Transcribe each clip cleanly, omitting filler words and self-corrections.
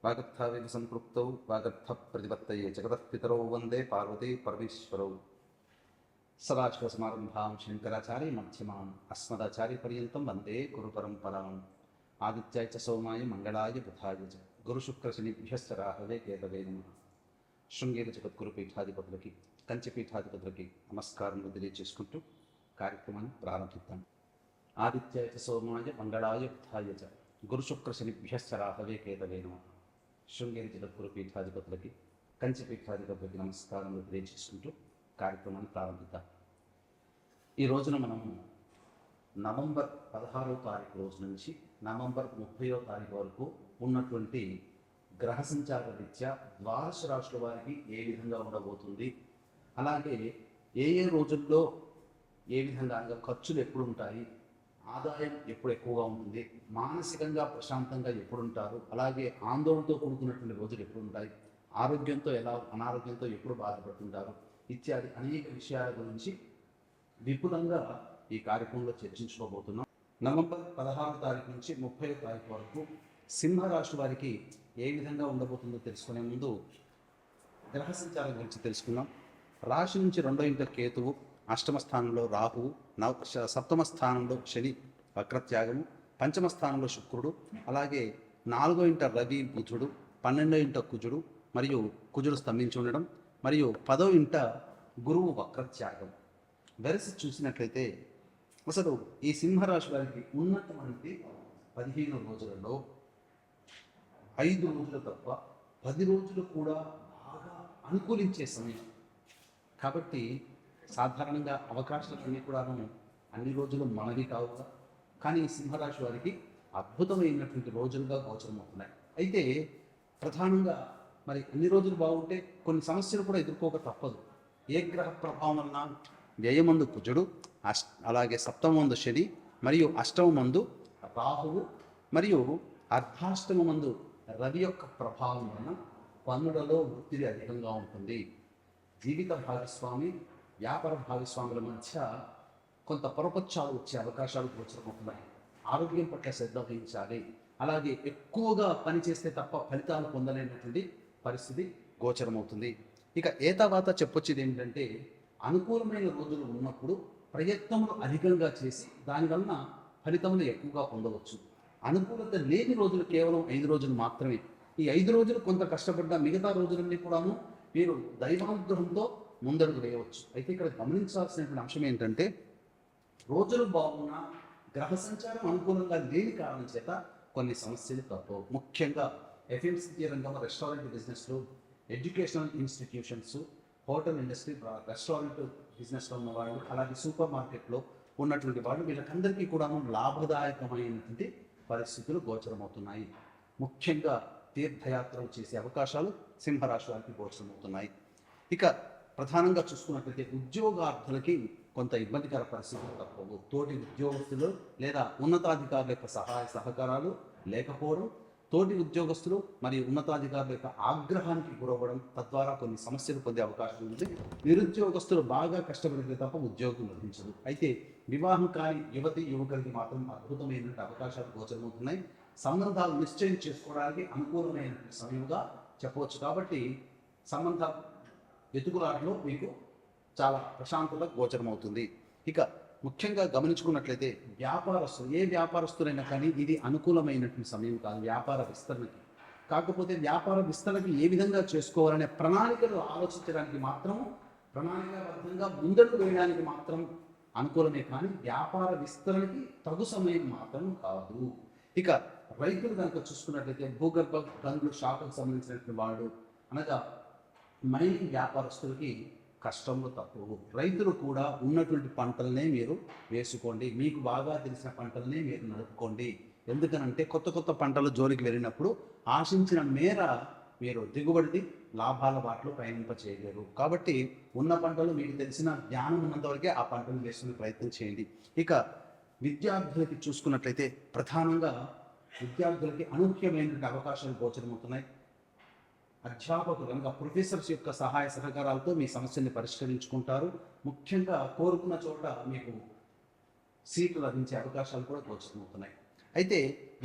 వాగర్థావేవ సంపృక్తౌ వాగర్థ ప్రతిపత్తయే జగతః పితరౌ వందే పార్వతీ పరమేశ్వరౌ. సదాశివసమారంభాం శంకరాచార్య మధ్యమాం అస్మదాచార్య పర్యంతం వందే గురు పరంపరాం. ఆదిత్యాయ చ సోమాయ మంగళాయ బుధాయ చ గురుశుక్రశనిభ్యశ్చ రాహవే కేతవే నమః. శృంగేరి జగద్గురు పీఠాధిపతులకి, కంచి పీఠాధిపతులకి నమస్కారం తెలియజేసుకుంటూ కార్యక్రమాన్ని ప్రారంభిద్దాం. ఆదిత్యాయ చ సోమాయ మంగళాయ బుధాయ చ గురుశుక్రశనిభ్యశ్చ రాహవే కేతవే నమః. శృంగేరి జగద్గురు పీఠాధిపతులకి, కంచి పీఠాధిపతులకి నమస్కారం తెలియజేసుకుంటూ కార్యక్రమాన్ని ప్రారంభిద్దాం. ఈ రోజున మనము నవంబర్ 16వ తారీఖు రోజు నుంచి నవంబర్ 30వ తారీఖు వరకు ఉన్నటువంటి గ్రహ సంచార రీత్యా ద్వాదశ రాశుల వారికి ఏ విధంగా ఉండబోతుంది, అలాగే ఏ ఏ రోజుల్లో ఏ విధంగా ఖర్చులు ఎప్పుడు ఉంటాయి, ఆదాయం ఎప్పుడు ఎక్కువగా ఉంటుంది, మానసికంగా ప్రశాంతంగా ఎప్పుడు ఉంటారు, అలాగే ఆందోళనతో కూడుకున్నటువంటి రోజులు ఎప్పుడు ఉంటాయి, ఆరోగ్యంతో ఎలా అనారోగ్యంతో ఎప్పుడు బాధపడుతుంటారు ఇత్యాది అనేక విషయాల గురించి విపులంగా ఈ కార్యక్రమంలో చర్చించుకోబోతున్నాం. నవంబర్ 16వ తారీఖు నుంచి 30వ తారీఖు వరకు సింహరాశి వారికి ఏ విధంగా ఉండబోతుందో తెలుసుకునే ముందు గ్రహ సంచారం గురించి తెలుసుకుందాం. రాశి నుంచి 2వ ఇంట కేతువు, అష్టమ స్థానంలో రాహువు, సప్తమ స్థానంలో శని వక్రత్యాగము, పంచమ స్థానంలో శుక్రుడు, అలాగే 4వ ఇంట రవి బుధుడు, 12వ ఇంట కుజుడు మరియు కుజుడు స్తంభించి ఉండడం, మరియు 10వ ఇంట గురువు వక్రత్యాగం. వెరసి చూసినట్లయితే అసలు ఈ సింహరాశి వారికి ఉన్నటువంటి 15 రోజులలో 5 రోజులు తప్ప 10 రోజులు కూడా బాగా అనుకూలించే సమయం. కాబట్టి సాధారణంగా అవకాశాలన్నీ కూడా అన్ని రోజులు మనవి కావుగా, కానీ సింహరాశి వారికి అద్భుతమైనటువంటి రోజులుగా గోచరమవుతున్నాయి. అయితే ప్రధానంగా మరి అన్ని రోజులు బాగుంటే కొన్ని సమస్యలు కూడా ఎదుర్కోక తప్పదు. ఏ గ్రహ ప్రభావం వలన వ్యయమందు కుజుడు, అలాగే సప్తమందు శని మరియు అష్టమందు రాహువు మరియు అర్ధాష్టమందు రవి యొక్క ప్రభావం వలన పన్నులలో ఒత్తిడి అధికంగా ఉంటుంది. జీవిత భాగస్వామి, వ్యాపార భాగస్వాముల మధ్య కొంత పొరపచ్చాలు వచ్చే అవకాశాలు గోచరమవుతున్నాయి. ఆరోగ్యం పట్ల శ్రద్ధ వహించాలి. అలాగే ఎక్కువగా పనిచేస్తే తప్ప ఫలితాలు పొందలేనటువంటి పరిస్థితి గోచరమవుతుంది. ఇక తర్వాత చెప్పొచ్చేది ఏంటంటే, అనుకూలమైన రోజులు ఉన్నప్పుడు ప్రయత్నములు అధికంగా చేసి దానివలన ఫలితములు ఎక్కువగా పొందవచ్చు. అనుకూలత లేని రోజులు కేవలం 5 రోజులు మాత్రమే. ఈ 5 రోజులు కొంత కష్టపడ్డ మిగతా రోజులన్నీ కూడాను మీరు దైవానుగ్రహంతో ముందడుగు వేయవచ్చు. అయితే ఇక్కడ గమనించాల్సినటువంటి అంశం ఏంటంటే, రోజులు బాగున్నా గ్రహ సంచారం అనుకూలంగా లేని కారణం చేత కొన్ని సమస్యలు తప్పవు. ముఖ్యంగా ఎఫ్ఎంసీజీ రంగంలో, రెస్టారెంట్ బిజినెస్లు, educational institutions, hotel industry, restaurant బిజినెస్లో ఉన్న వాళ్ళు, అలాగే సూపర్ మార్కెట్లో ఉన్నటువంటి వాళ్ళు, వీళ్ళకందరికీ కూడా లాభదాయకమైనటువంటి పరిస్థితులు గోచరమవుతున్నాయి. ముఖ్యంగా తీర్థయాత్రలు చేసే అవకాశాలు సింహరాశి వారికి గోచరమవుతున్నాయి. ఇక ప్రధానంగా చూసుకున్నట్లయితే ఉద్యోగార్థులకి కొంత ఇబ్బందికర పరిస్థితులు తప్పవు. తోటి ఉద్యోగస్తులు లేదా ఉన్నతాధికారుల యొక్క సహాయ సహకారాలు లేకపోవడం, తోటి ఉద్యోగస్తులు మరియు ఉన్నతాధికారుల యొక్క ఆగ్రహానికి గురవ్వడం, తద్వారా కొన్ని సమస్యలు పొందే అవకాశం ఉంది. నిరుద్యోగస్తులు బాగా కష్టపడితే తప్ప ఉద్యోగం లభించదు. అయితే వివాహం కాని యువతి యువకులకి మాత్రం అద్భుతమైన అవకాశాలు గోచరమవుతున్నాయి. సంబంధాలు నిశ్చయం చేసుకోవడానికి అనుకూలమైన సమయంగా చెప్పవచ్చు. కాబట్టి సంబంధ వెతుకులాటలో మీకు చాలా ప్రశాంతత గోచరమవుతుంది. ఇక ముఖ్యంగా గమనించుకున్నట్లయితే వ్యాపారస్తులు, ఏ వ్యాపారస్తులైనా కానీ ఇది అనుకూలమైనటువంటి సమయం కాదు వ్యాపార విస్తరణకి. కాకపోతే వ్యాపార విస్తరణకి ఏ విధంగా చేసుకోవాలనే ప్రణాళికలు ఆలోచించడానికి మాత్రం, ప్రణాళికాబద్ధంగా ముందడుగు వేయడానికి మాత్రం అనుకూలమే, కానీ వ్యాపార విస్తరణకి తగు సమయం మాత్రం కాదు. ఇక రైతులు కనుక చూసుకున్నట్లయితే భూగర్భ గనులు, శాఖకు సంబంధించినటువంటి వాళ్ళు, అనగా మైనింగ్ వ్యాపారస్తులకి కష్టంలో తక్కువ. రైతులు కూడా ఉన్నటువంటి పంటలనే మీరు వేసుకోండి. మీకు బాగా తెలిసిన పంటలనే మీరు నడుపుకోండి. ఎందుకనంటే కొత్త కొత్త పంటల జోలికి వెళ్ళినప్పుడు ఆశించిన మేర మీరు దిగుబడిది లాభాల బాటలో ప్రయాణింప చేయలేరు. కాబట్టి ఉన్న పంటలు మీకు తెలిసిన జ్ఞానం ఉన్నంత వరకే ఆ పంటలు వేసుకునే ప్రయత్నం చేయండి. ఇక విద్యార్థులకి చూసుకున్నట్లయితే ప్రధానంగా విద్యార్థులకి అనూహ్యమైనటువంటి అవకాశాలు గోచరమవుతున్నాయి. అధ్యాపకులు కనుక ప్రొఫెసర్స్ యొక్క సహాయ సహకారాలతో మీ సమస్యల్ని పరిష్కరించుకుంటారు. ముఖ్యంగా కోరుకున్న చోట మీకు సీట్లు లభించే అవకాశాలు కూడా గోచరమవుతున్నాయి. అయితే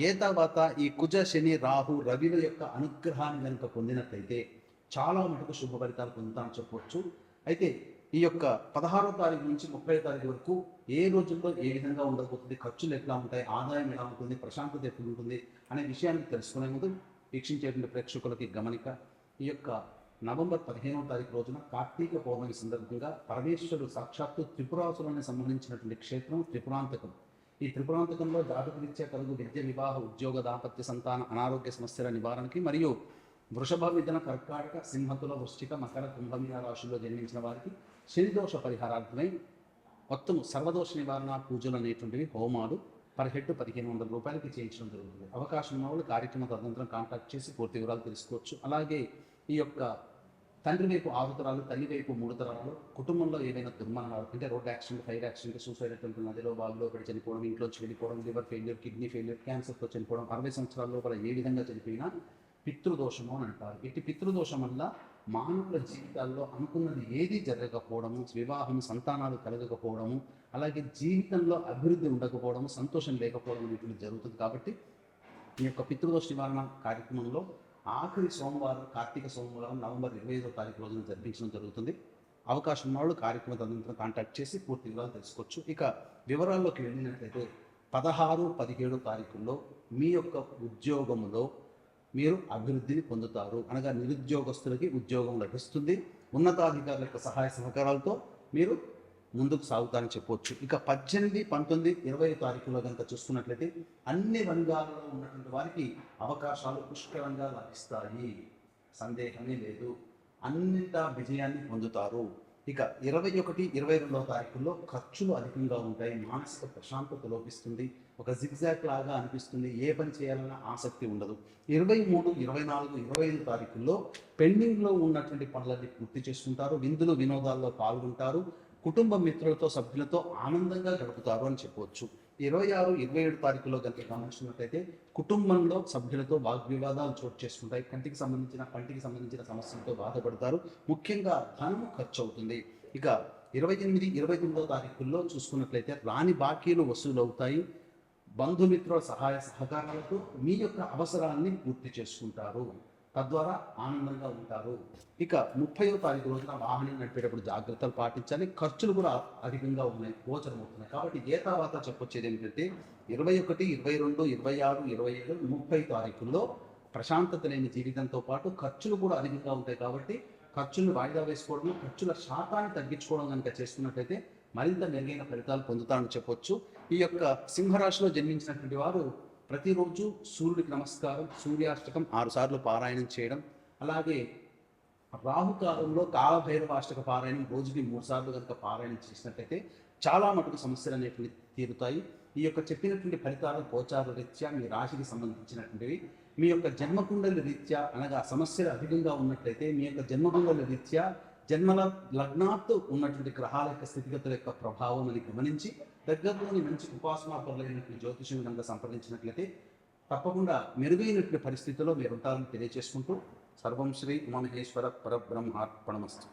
ఏ తర్వాత ఈ కుజ శని రాహు రవిల యొక్క అనుగ్రహాన్ని కనుక పొందినట్లయితే చాలా మటుకు శుభ ఫలితాలు పొందుతామని చెప్పవచ్చు. అయితే ఈ యొక్క 16వ తారీఖు నుంచి 30వ తారీఖు వరకు ఏ రోజుల్లో ఏ విధంగా ఉండబోతుంది, ఖర్చులు ఎట్లా ఉంటాయి, ఆదాయం ఎలా ఉంటుంది, ప్రశాంతత ఎప్పుడు ఉంటుంది అనే విషయాన్ని తెలుసుకునే ముందు వీక్షించేటువంటి ప్రేక్షకులకి గమనిక. ఈ యొక్క నవంబర్ 15వ తారీఖు రోజున కార్తీక పౌర్ణమి సందర్భంగా పరమేశ్వరుడు సాక్షాత్తు త్రిపురాసురానికి సంబంధించినటువంటి క్షేత్రం త్రిపురాంతకం. ఈ త్రిపురాంతకంలో జాతకరీత్యా కలుగు విద్య, వివాహ, ఉద్యోగ, దాంపత్య, సంతాన, అనారోగ్య సమస్యల నివారణకి మరియు వృషభ, మిథున, కర్కాటక, సింహతుల, వృశ్చిక, మకర, కుంభమీన రాశుల్లో జన్మించిన వారికి శనిదోష పరిహారార్థమై మొత్తం సర్వదోష నివారణ పూజలు అనేటువంటివి హోమాలు పర్ హెడ్ 1500 రూపాయలకి చేయించడం జరుగుతుంది. అవకాశం ఉన్న వాళ్ళు కార్యక్రమ తదనంతరం కాంటాక్ట్ చేసి పూర్తి వివరాలు తెలుసుకోవచ్చు. అలాగే ఈ యొక్క తండ్రి వైపు 6 తరాలు, తల్లి వైపు 3 తరాలు, కుటుంబంలో ఏదైనా దుర్మరణాలు అంటే road accident, fire accident, suicide attempt, నదిలో బావిలో పడి చనిపోవడం, ఇంట్లోంచి వెళ్ళిపోవడం, లివర్ ఫెయిల్యూర్, కిడ్నీ ఫెయిల్యూర్, క్యాన్సర్తో చనిపోవడం, 60 సంవత్సరాల లోపల ఏ విధంగా చనిపోయినా పితృదోషము అని అంటారు. ఇట్టి పితృదోషం వల్ల మానవుల జీవితాల్లో అనుకున్నది ఏది జరగకపోవడము, వివాహం, సంతానాలు కలగకపోవడము, అలాగే జీవితంలో అభివృద్ధి ఉండకపోవడము, సంతోషం లేకపోవడం అనేటువంటి జరుగుతుంది. కాబట్టి ఈ యొక్క పితృదోష నివారణ కార్యక్రమంలో ఆఖరి సోమవారం, కార్తీక సోమవారం నవంబర్ 25వ తారీఖు రోజున జరిపించడం జరుగుతుంది. అవకాశం ఉన్న వాళ్ళు కార్యక్రమ తదనంతరం కాంటాక్ట్ చేసి పూర్తి వివరాలు తెలుసుకోవచ్చు. ఇక వివరాల్లోకి వెళ్ళినట్లయితే 16, 17 తారీఖుల్లో మీ యొక్క ఉద్యోగంలో మీరు అభివృద్ధిని పొందుతారు. అనగా నిరుద్యోగస్తులకి ఉద్యోగం లభిస్తుంది. ఉన్నతాధికారుల యొక్క సహాయ సహకారాలతో మీరు ముందుకు సాగుతారని చెప్పవచ్చు. ఇక 18, 19, 20 తారీఖుల్లో కనుక చూసుకున్నట్లయితే అన్ని రంగాలలో ఉన్నటువంటి వారికి అవకాశాలు పుష్కలంగా లభిస్తాయి, సందేహమే లేదు. అన్నింటా విజయాన్ని పొందుతారు. ఇక 21, 22వ తారీఖుల్లో ఖర్చులు అధికంగా ఉంటాయి, మానసిక ప్రశాంతత లోపిస్తుంది, ఒక జిగ్జాగ్ లాగా అనిపిస్తుంది, ఏ పని చేయాలన్న ఆసక్తి ఉండదు. 23, 24, 25 తారీఖుల్లో పెండింగ్లో ఉన్నటువంటి పనులన్నీ పూర్తి చేసుకుంటారు, విందులు వినోదాల్లో పాల్గొంటారు, కుటుంబ మిత్రులతో, సభ్యులతో ఆనందంగా గడుపుతారు అని చెప్పవచ్చు. 26, 27 తారీఖులో కనుక గమనించినట్లయితే కుటుంబంలో సభ్యులతో వాగ్వివాదాలు చోటు చేసుకుంటాయి, పంటికి సంబంధించిన సమస్యలతో బాధపడతారు, ముఖ్యంగా ధనము ఖర్చు అవుతుంది. ఇక 28, 29వ తారీఖుల్లో చూసుకున్నట్లయితే రాని బాకీలు వసూలు అవుతాయి, బంధుమిత్రుల సహాయ సహకారాలతో మీ యొక్క అవసరాన్ని పూర్తి చేసుకుంటారు, తద్వారా ఆనందంగా ఉంటారు. ఇక 30వ తారీఖు రోజున వాహనం నడిపేటప్పుడు జాగ్రత్తలు పాటించాలి, ఖర్చులు కూడా అధికంగా ఉన్నాయి, గోచరమవుతున్నాయి. కాబట్టి ఏ తర్వాత చెప్పొచ్చేది ఏమిటంటే 21, 22, 26, 27, 30 తారీఖుల్లో ప్రశాంతత లేని జీవితంతో పాటు ఖర్చులు కూడా అధికంగా ఉంటాయి. కాబట్టి ఖర్చులను వాయిదా వేసుకోవడం, ఖర్చుల శాతాన్ని తగ్గించుకోవడం కనుక చేస్తున్నట్లయితే మరింత మెరుగైన ఫలితాలు పొందుతారని చెప్పొచ్చు. ఈ యొక్క సింహరాశిలో జన్మించినటువంటి వారు ప్రతిరోజు సూర్యుడికి నమస్కారం, సూర్యాష్టకం 6 సార్లు పారాయణం చేయడం, అలాగే రాహుకాలంలో కాలభైరవాష్టక పారాయణం రోజుకి 3 సార్లు కనుక పారాయణం చేసినట్లయితే చాలా మటుకు సమస్యలు అనేటువంటి తీరుతాయి. ఈ యొక్క చెప్పినటువంటి ఫలితాలు గోచార రీత్యా మీ రాశికి సంబంధించినటువంటివి. మీ యొక్క జన్మకుండలి రీత్యా అనగా సమస్యలు అధికంగా ఉన్నట్లయితే మీ యొక్క జన్మకుండలి రీత్యా జన్మల లగ్నాత్తు ఉన్నటువంటి గ్రహాల యొక్క స్థితిగతుల యొక్క ప్రభావం అని గమనించి దగ్గరలోని మంచి ఉపాసనాపరులైనటువంటి జ్యోతిషం కనుక సంప్రదించినట్లయితే తప్పకుండా మెరుగైనటువంటి పరిస్థితుల్లో మీరు ఉంటారని తెలియజేసుకుంటూ సర్వం శ్రీ ఉమామహేశ్వర పరబ్రహ్మార్పణమస్తు.